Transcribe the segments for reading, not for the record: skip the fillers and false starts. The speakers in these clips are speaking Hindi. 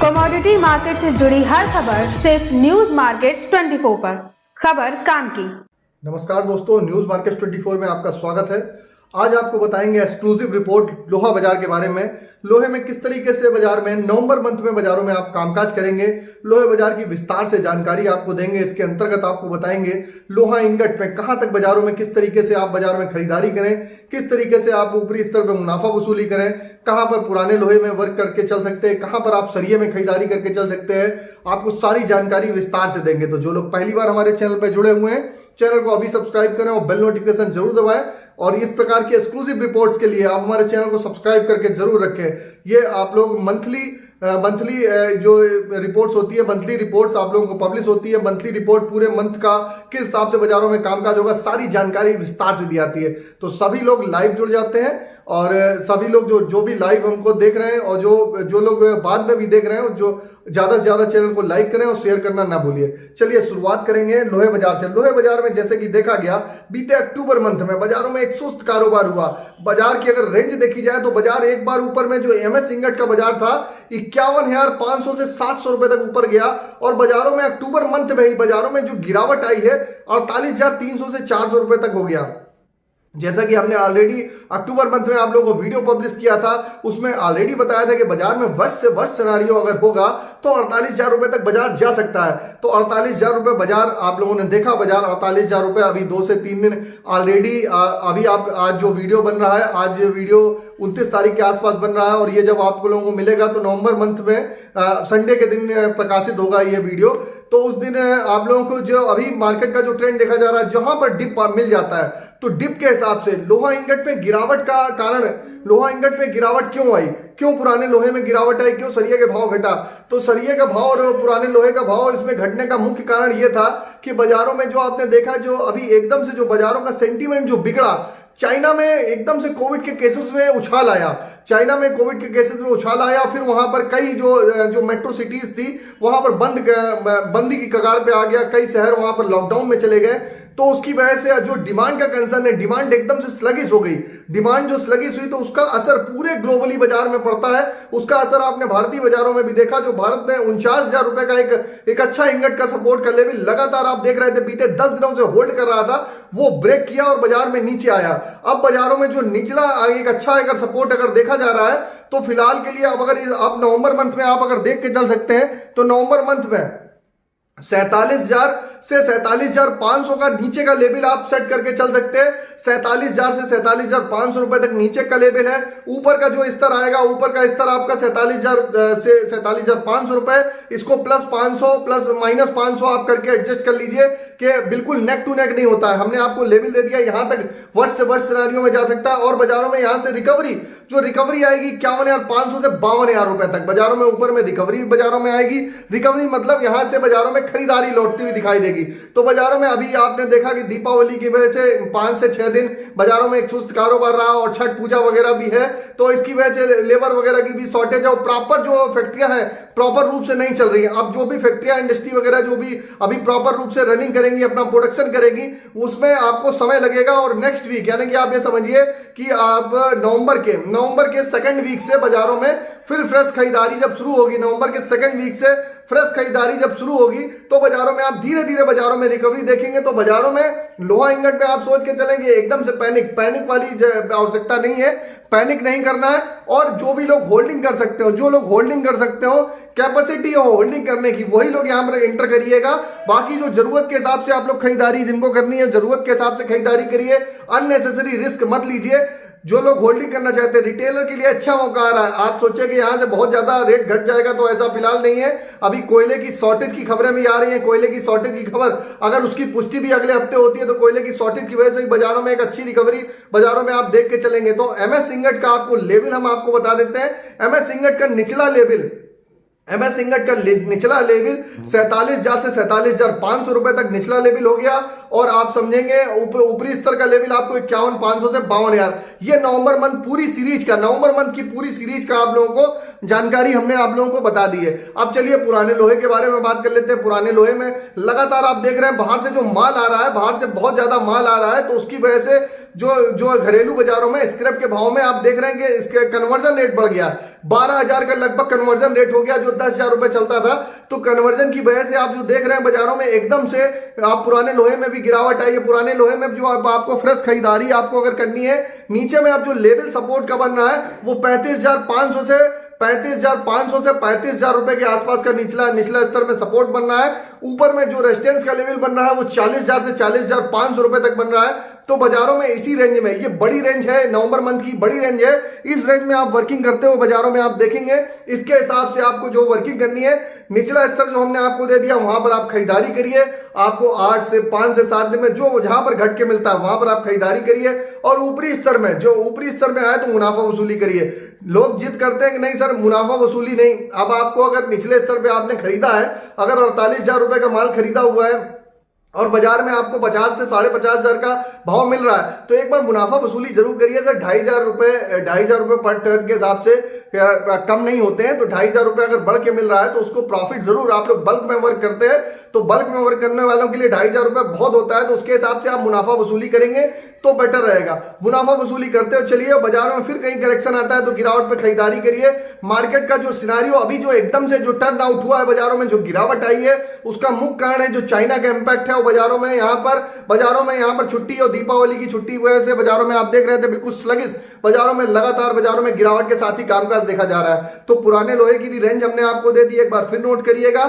कमोडिटी मार्केट से जुड़ी हर खबर सिर्फ न्यूज मार्केट्स 24 पर। खबर काम की। नमस्कार दोस्तों, न्यूज मार्केट्स 24 में आपका स्वागत है। आज आपको बताएंगे एक्सक्लूसिव रिपोर्ट लोहा बाजार के बारे में। लोहे में किस तरीके से बाजार में नवंबर मंथ में बाजारों में आप कामकाज करेंगे, लोहे बाजार की विस्तार से जानकारी आपको देंगे। इसके अंतर्गत आपको बताएंगे लोहा इंगट में कहां तक बाजारों में किस तरीके से आप बाजार में खरीदारी करें, किस तरीके से आप ऊपरी स्तर पर मुनाफा वसूली करें, कहां पर पुराने लोहे में वर्क करके चल सकते हैं, कहां पर आप सरिये में खरीदारी करके चल सकते हैं। आपको सारी जानकारी विस्तार से देंगे। तो जो लोग पहली बार हमारे चैनल पर जुड़े हुए हैं, चैनल को अभी सब्सक्राइब करें और बेल नोटिफिकेशन जरूर दबाएं। और इस प्रकार की एक्सक्लूसिव रिपोर्ट्स के लिए आप हमारे चैनल को सब्सक्राइब करके जरूर रखें। ये आप लोग मंथली जो रिपोर्ट्स होती है, मंथली रिपोर्ट्स आप लोगों को पब्लिश होती है। मंथली रिपोर्ट पूरे मंथ का किस हिसाब से बाजारों में कामकाज होगा, सारी जानकारी विस्तार से दी जाती है। तो सभी लोग लाइव जुड़ जाते हैं और सभी लोग जो भी लाइव हमको देख रहे हैं और जो लोग बाद में भी देख रहे हैं, जो ज्यादा से ज्यादा चैनल को लाइक करें और शेयर करना ना भूलिए। चलिए शुरुआत करेंगे लोहे बाजार से। लोहे बाजार में जैसे कि देखा गया, बीते अक्टूबर मंथ में बाजारों में एक सुस्त कारोबार हुआ। बाजार की अगर रेंज देखी जाए तो बाजार एक बार ऊपर में जो एमएस इंगट का बाजार था 51,500 से 700 रुपए तक ऊपर गया। और बाजारों में अक्टूबर मंथ में ही बाजारों में जो गिरावट आई है 48,300 से 400 रुपए तक हो गया। जैसा कि हमने ऑलरेडी अक्टूबर मंथ में आप लोगों को वीडियो पब्लिश किया था, उसमें ऑलरेडी बताया था कि बाजार में वर्ष से वर्ष सिनेरियो अगर होगा तो 48,000 रुपए तक बाजार जा सकता है। तो 48,000 रुपए बाजार आप लोगों ने देखा, बाजार 48,000 रुपए अभी 2 से 3 दिन ऑलरेडी अभी आप आज जो वीडियो बन रहा है, आज वीडियो 29 तारीख के आसपास बन रहा है और ये जब आप लोगों को मिलेगा तो नवंबर मंथ में संडे के दिन प्रकाशित होगा ये वीडियो। तो उस दिन आप लोगों को जो अभी मार्केट का जो ट्रेंड देखा जा रहा है, जहां पर डिप मिल जाता है तो डिप के हिसाब से लोहा इंगट में गिरावट का कारण, लोहा इंगट में गिरावट क्यों आई, क्यों पुराने लोहे में गिरावट आई, क्यों सरिये के भाव घटा। तो सरिये का भाव और पुराने लोहे का भाव इसमें घटने का मुख्य कारण यह था कि बाजारों में जो आपने देखा, जो अभी एकदम से जो बाजारों का सेंटीमेंट जो बिगड़ा, चाइना में एकदम से कोविड के केसेस में उछाल आया। चाइना में कोविड के केसेस में उछाल आया, फिर वहां पर कई जो मेट्रो सिटीज थी वहां पर बंदी की कगार पे आ गया, कई शहर वहां पर लॉकडाउन में चले गए। तो उसकी वजह से जो डिमांड का कंसर्न है, डिमांड एकदम से स्लगिश हो गई। डिमांड जो स्लगिश हुई तो उसका असर पूरे ग्लोबली बाजार में पड़ता है। उसका असर आपने भारतीय बाजारों में भी देखा। जो भारत में 49,000 रुपए का एक अच्छा इंगट का सपोर्ट का लेवल लगातार आप देख रहे थे, बीते 10 दिनों से होल्ड कर रहा था, वो ब्रेक किया और बाजार में नीचे आया। अब बाजारों में जो निचला एक अच्छा अगर सपोर्ट अगर देखा जा रहा है तो फिलहाल के लिए अब अगर आप नवंबर मंथ में आप अगर देख के चल सकते हैं तो नवंबर मंथ में 47,000 से 47,500 का नीचे का लेवल आप सेट करके चल सकते हैं। 47,000 से 47,500 रुपए तक नीचे का लेवल है। ऊपर का जो स्तर आएगा, ऊपर का स्तर आपका 47,000 से 47,500 रुपए, इसको प्लस 500 प्लस माइनस 500 आप करके एडजस्ट कर लीजिए कि बिल्कुल नेक टू नेक नहीं होता है। हमने आपको लेवल दे दिया, यहां तक वर्ष से वर्ष सिनेरियो में जा सकता है। और बाजारों में यहां से रिकवरी आएगी 51,500 से 52,000 रुपए तक बाजारों में ऊपर में रिकवरी बाजारों में आएगी। रिकवरी मतलब यहां से बाजारों में खरीदारी लौटती हुई दिखाई देगी। तो बाजारों में अभी आपने देखा कि दीपावली की वजह से 5 से 6 दिन बाजारों में एक सुस्त कारोबार रहा और छठ पूजा वगैरह भी है, तो इसकी वजह से लेबर वगैरह की भी शॉर्टेज है। प्रॉपर जो फैक्ट्रियां हैं प्रॉपर रूप से नहीं चल रही है। अब जो भी फैक्ट्रियां, इंडस्ट्री वगैरह जो भी अभी प्रॉपर रूप से रनिंग करेंगी, अपना प्रोडक्शन करेंगी, उसमें आपको समय लगेगा। और नेक्स्ट वीक यानी कि आप ये समझिए कि आप नवंबर के सेकंड वीक से बाजारों में फिर फ्रेश खरीदारी जब शुरू होगी, नवंबर के सेकंड वीक से फ्रेश खरीदारी जब शुरू होगी तो बाजारों में आप धीरे धीरे बाजारों में रिकवरी देखेंगे। तो बाजारों में लोहा इंगट में आप सोच के चलेंगे एकदम से पैनिक वाली आवश्यकता नहीं है, पैनिक नहीं करना है। और जो भी लोग होल्डिंग कर सकते हो, जो लोग होल्डिंग कर सकते हो, कैपेसिटी हो होल्डिंग करने की, वही लोग यहां पर एंटर करिएगा। बाकी जो जरूरत के हिसाब से आप लोग खरीदारी जिनको करनी है, जरूरत के हिसाब से खरीदारी करिए, अननेसेसरी रिस्क मत लीजिए। जो लोग होल्डिंग करना चाहते हैं, रिटेलर के लिए अच्छा मौका आ रहा है। आप सोचे कि यहां से बहुत ज्यादा रेट घट जाएगा, तो ऐसा फिलहाल नहीं है। अभी कोयले की शॉर्टेज की खबरें भी आ रही हैं। कोयले की शॉर्टेज की खबर अगर उसकी पुष्टि भी अगले हफ्ते होती है तो कोयले की शॉर्टेज की वजह से बाजारों में एक अच्छी रिकवरी बाजारों में आप देख के चलेंगे। तो एमएस इंगट का आपको लेवल हम आपको बता देते हैं। एमएस इंगट का निचला लेवल 47,000 से 47,500 रुपए तक निचला लेवल हो गया। और आप समझेंगे ऊपरी स्तर का लेवल आपको 51,500 से 52,000। ये नवंबर मंथ पूरी सीरीज का, नवंबर मंथ की पूरी सीरीज का आप लोगों को जानकारी हमने आप लोगों को बता दी है। अब चलिए पुराने लोहे के बारे में बात कर लेते हैं। पुराने लोहे में लगातार आप देख रहे हैं बाहर से जो माल आ रहा है, बाहर से बहुत ज्यादा माल आ रहा है, तो उसकी वजह से जो घरेलू बाजारों में स्क्रैप के भाव में आप देख रहे हैं कि इसके कन्वर्जन रेट बढ़ गया। 12,000 का लगभग कन्वर्जन रेट हो गया, जो 10,000 रुपए चलता था। तो कन्वर्जन की वजह से आप जो देख रहे हैं बाजारों में एकदम से आप पुराने लोहे में भी गिरावट आई है। पुराने लोहे में जो आपको फ्रेश खरीदारी आपको अगर करनी है, नीचे में आप जो लेवल सपोर्ट का बन रहा है वो 35,500 से 35,000 रुपए के आसपास का निचला स्तर में सपोर्ट बन रहा है। ऊपर में जो रेजिस्टेंस का लेवल बन रहा है वो 40,000 से 40,500 रुपए तक बन रहा है। तो बाजारों में इसी रेंज में, ये बड़ी रेंज है, नवंबर मंथ की बड़ी रेंज है, इस रेंज में आप वर्किंग करते हो बाजारों में आप देखेंगे। इसके हिसाब से आपको जो वर्किंग करनी है, निचला स्तर जो हमने आपको दे दिया वहां पर आप खरीदारी करिए। आपको 8 से 5 से 7 दिन में जो जहां पर घट के मिलता है वहां पर आप खरीदारी करिए। और ऊपरी स्तर में, जो ऊपरी स्तर में आए तो मुनाफा वसूली करिए। लोग जिद करते हैं कि नहीं सर मुनाफा वसूली नहीं। अब आपको अगर निचले स्तर पे आपने खरीदा है, अगर 48,000 रुपए का माल खरीदा हुआ है और बाजार में आपको 50 से 55,000 का भाव मिल रहा है, तो एक बार मुनाफा वसूली जरूर करिए सर। 2,500 रुपए पर टन के हिसाब से कम नहीं होते हैं। तो 2,500 रुपए अगर बढ़ के मिल रहा है तो उसको प्रॉफिट जरूर, आप लोग बल्क में वर्क करते हैं तो बल्क में वर्क करने वालों के लिए 2,500 रुपए बहुत होता है। तो उसके हिसाब से आप मुनाफा वसूली करेंगे तो बेटर रहेगा। मुनाफा वसूली करते हो चलिए, बाजारों में फिर कहीं करेक्शन आता है तो गिरावट पे खरीदारी करिए। मार्केट का जो सिनारियो अभी जो एकदम से जो टर्न आउट हुआ है बाजारों में, जो गिरावट आई है, उसका मुख्य कारण है जो चाइना का इंपैक्ट है वो बाजारों में यहाँ पर छुट्टी और दीपावली की छुट्टी की वजह से बाजारों में आप देख रहे थे बिल्कुल स्लगिश बाजारों में, लगातार बाजारों में गिरावट के साथ ही कामकाज देखा जा रहा है। तो पुराने लोहे की भी रेंज हमने आपको दे दी, एक बार फिर नोट करिएगा।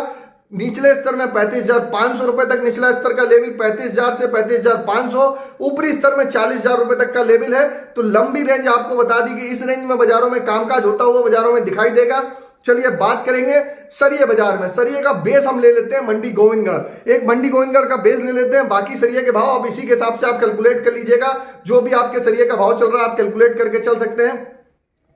निचले स्तर में 35,500 रुपए तक निचला स्तर का लेवल, 35,000 से 35,500, ऊपरी स्तर में 40,000 रुपए तक का लेवल है। तो लंबी रेंज आपको बता दी कि इस रेंज में बाजारों में कामकाज होता हुआ बाजारों में दिखाई देगा। चलिए बात करेंगे सरिये बाजार में। सरिये का बेस हम ले लेते हैं मंडी गोविंदगढ़, एक मंडी गोविंदगढ़ का बेस ले लेते हैं। बाकी सरिये के भाव आप इसी के हिसाब से आप कैलकुलेट कर लीजिएगा, जो भी आपके सरिये का भाव चल रहा है आप कैलकुलेट करके चल सकते हैं।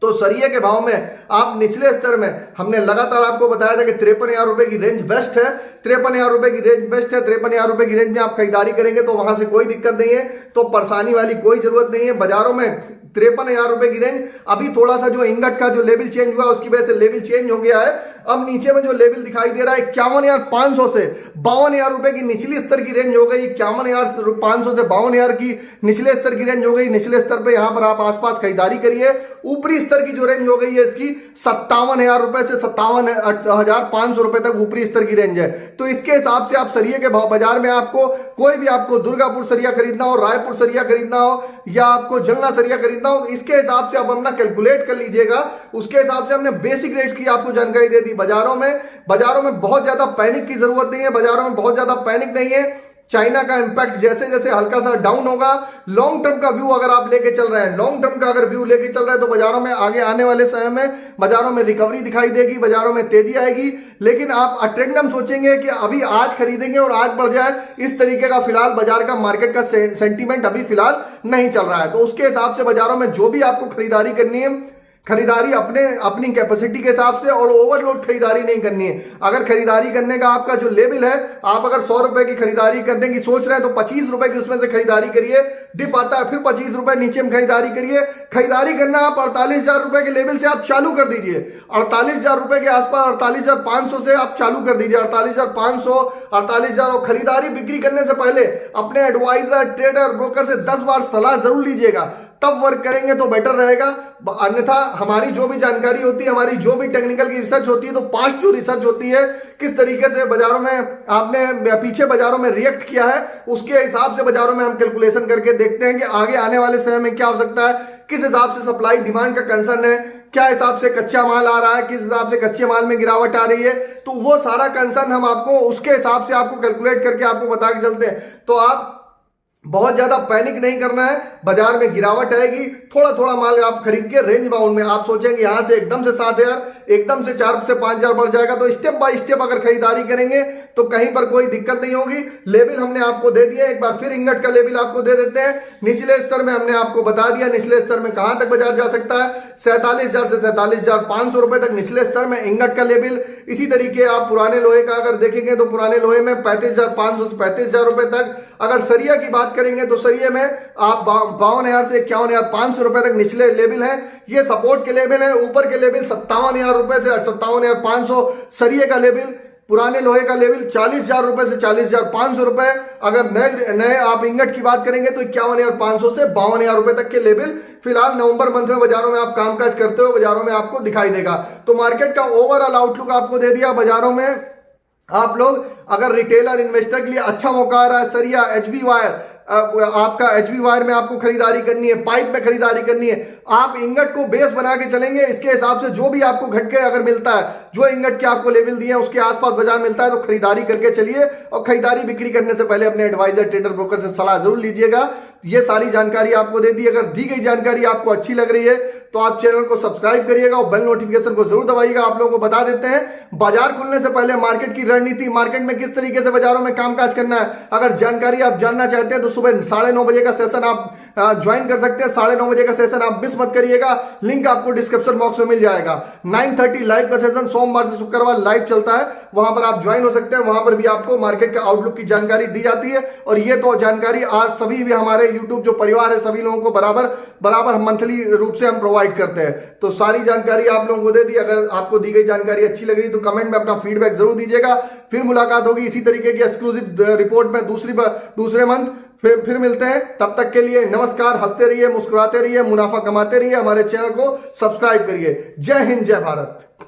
तो सरिये के भाव में आप निचले स्तर में हमने लगातार आपको बताया था कि 53,000 रुपए की रेंज बेस्ट है। 53,000 रुपए की रेंज बेस्ट है। 53,000 रुपए की रेंज में आप खरीदारी करेंगे तो वहां से कोई दिक्कत नहीं है, तो परेशानी वाली कोई जरूरत नहीं है। बाजारों में 53,000 रुपए की रेंज, अभी थोड़ा सा जो इंगट का जो लेवल चेंज हुआ उसकी वजह से लेवल चेंज हो गया है। अब नीचे में जो लेवल दिखाई दे रहा है 51,500 से 52,000 रुपए की निचली स्तर की रेंज हो गई। 51,500 से 52,000 की निचले स्तर की रेंज हो गई। निचले स्तर पे यहां पर आप आसपास खरीदारी करिए। ऊपरी स्तर की जो रेंज हो गई है इसकी 57,000 रुपए से 57,500 रुपए तक ऊपरी स्तर की रेंज है। तो इसके हिसाब से आप सरिये के भाव बाजार में आपको कोई भी आपको दुर्गापुर सरिया खरीदना हो, रायपुर सरिया खरीदना हो या आपको जलना सरिया खरीदना हो, इसके हिसाब से आप अपना कैलकुलेट कर लीजिएगा। उसके हिसाब से हमने बेसिक रेट्स की आपको जानकारी दे दी। बाजारों में बहुत ज्यादा पैनिक की जरूरत नहीं है। बाजारों में बहुत ज्यादा पैनिक नहीं है। चाइना का इंपैक्ट जैसे जैसे हल्का सा डाउन होगा, लॉन्ग टर्म का व्यू अगर आप लेके चल रहे हैं, लॉन्ग टर्म का अगर व्यू लेके चल रहे हैं तो बाजारों में आगे आने वाले समय में बाजारों में रिकवरी दिखाई देगी, बाजारों में तेजी आएगी। लेकिन आप अट्रेंडम सोचेंगे कि अभी आज खरीदेंगे और आज बढ़ जाए, इस तरीके का फिलहाल बाजार का मार्केट का सेंटीमेंट अभी फिलहाल नहीं चल रहा है। तो उसके हिसाब से बाजारों में जो भी आपको खरीदारी करनी है, खरीदारी अपनी कैपेसिटी के हिसाब से और ओवरलोड खरीदारी नहीं करनी है। अगर खरीदारी करने का आपका जो लेवल है, आप अगर 100 रुपए की खरीदारी करने की सोच रहे हैं तो 25 रुपए की उसमें से खरीदारी करिए। डिप आता है फिर 25 रुपए नीचे में खरीदारी करिए। खरीदारी करना आप 48,000 रुपए के लेवल से आप चालू कर दीजिए। 48,000 रुपए के आसपास 48,500 से आप चालू कर दीजिए। 48,500, 48,000। और खरीदारी बिक्री करने से पहले अपने एडवाइजर, ट्रेडर, ब्रोकर से 10 बार सलाह जरूर लीजिएगा, तब वर्क करेंगे तो बेटर रहेगा। अन्यथा हमारी जो भी जानकारी होती है, हमारी जो भी टेक्निकल की रिसर्च होती है, तो पास्ट जो रिसर्च होती है, किस तरीके से बाजारों में आपने पीछे बाजारों में रिएक्ट किया है, उसके हिसाब से बाजारों में हम कैलकुलेशन करके देखते हैं कि आगे आने वाले समय में क्या हो सकता है, किस हिसाब से सप्लाई डिमांड का कंसर्न है, क्या हिसाब से कच्चा माल आ रहा है, किस हिसाब से कच्चे माल में गिरावट आ रही है। तो वो सारा कंसर्न हम आपको उसके हिसाब से आपको कैलकुलेट करके आपको बता के चलते हैं। तो आप बहुत ज्यादा पैनिक नहीं करना है। बाजार में गिरावट आएगी, थोड़ा थोड़ा माल आप खरीद के रेंज बाउंड में, आप सोचेंगे यहां से एकदम से 7,000, एकदम से 4 से 5,000 बढ़ जाएगा, तो स्टेप बाय स्टेप अगर खरीदारी करेंगे तो कहीं पर कोई दिक्कत नहीं होगी। लेवल हमने आपको दे दिया, एक बार फिर इंगट का लेवल आपको दे देते हैं। निचले स्तर में हमने आपको बता दिया, निचले स्तर में कहां तक बाजार जा सकता है, 47,000 से 47,500 रुपए तक निचले स्तर में इंगट का लेवल। इसी तरीके आप पुराने लोहे का अगर देखेंगे तो पुराने लोहे में 35,500 से 35,000 रुपए तक। अगर सरिया की बात करेंगे तो सरिये में आप 52,000 से 51,500 रुपए तक निचले लेवल है, ये सपोर्ट के लेवल है। ऊपर के लेवल 57,000 रुपए से 57,500 सरिये का लेवल। पुराने लोहे का लेवल 40,000 रुपए से 40,500 रुपए। अगर नए नए आप इंगट की बात करेंगे तो 51,500 से 52,000 रुपए तक के लेवल फिलहाल नवंबर मंथ में बाजारों में आप कामकाज करते हो बाजारों में आपको दिखाई देगा। तो मार्केट का ओवरऑल आउटलुक आपको दे दिया। बाजारों में आप लोग अगर रिटेलर इन्वेस्टर के लिए अच्छा मौका आ रहा है, सरिया एचबी वायर, आपका एचबी वायर में आपको खरीदारी करनी है, पाइप में खरीदारी करनी है, आप इंगट को बेस बना के चलेंगे। इसके हिसाब से जो भी आपको घटके अगर मिलता है, जो इंगट के आपको लेवल दिए हैं उसके आसपास बाजार मिलता है तो खरीदारी करके चलिए। और खरीदारी बिक्री करने से पहले अपने एडवाइजर ट्रेडर ब्रोकर से सलाह जरूर लीजिएगा। ये सारी जानकारी आपको दे दी। अगर दी गई जानकारी आपको अच्छी लग रही है तो आप चैनल को सब्सक्राइब करिएगा और बेल नोटिफिकेशन को जरूर दबाइएगा। आप लोगों को बता देते हैं बाजार खुलने से पहले मार्केट की रणनीति, मार्केट में किस तरीके से बाजारों में कामकाज करना है, अगर जानकारी आप जानना चाहते हैं तो सुबह 9:30 बजे का सेशन आप ज्वाइन कर सकते हैं। 9:30 बजे का सेशन आप मिस मत करिएगा। लिंक आपको डिस्क्रिप्शन बॉक्स में मिल जाएगा। 9:30 लाइव का सेशन सोमवार से शुक्रवार लाइव चलता है, वहां पर आप ज्वाइन हो सकते हैं। वहां पर भी आपको मार्केट का आउटलुक की जानकारी दी जाती है। और ये तो जानकारी आज सभी भी हमारे यूट्यूब जो परिवार है सभी लोगों को बराबर मंथली रूप से हम प्रोवाइड करते हैं। तो सारी जानकारी आप लोगों को दे दी। अगर आपको दी गई जानकारी अच्छी लग रही तो कमेंट में अपना फीडबैक जरूर दीजिएगा। फिर मुलाकात होगी इसी तरीके की एक्सक्लूसिव रिपोर्ट में दूसरे मंथ। फिर मिलते हैं। तब तक के लिए नमस्कार। हंसते रहिए, मुस्कुराते रहिए, मुनाफा कमाते रहिए। हमारे चैनल को सब्सक्राइब करिए। जय हिंद, जय भारत।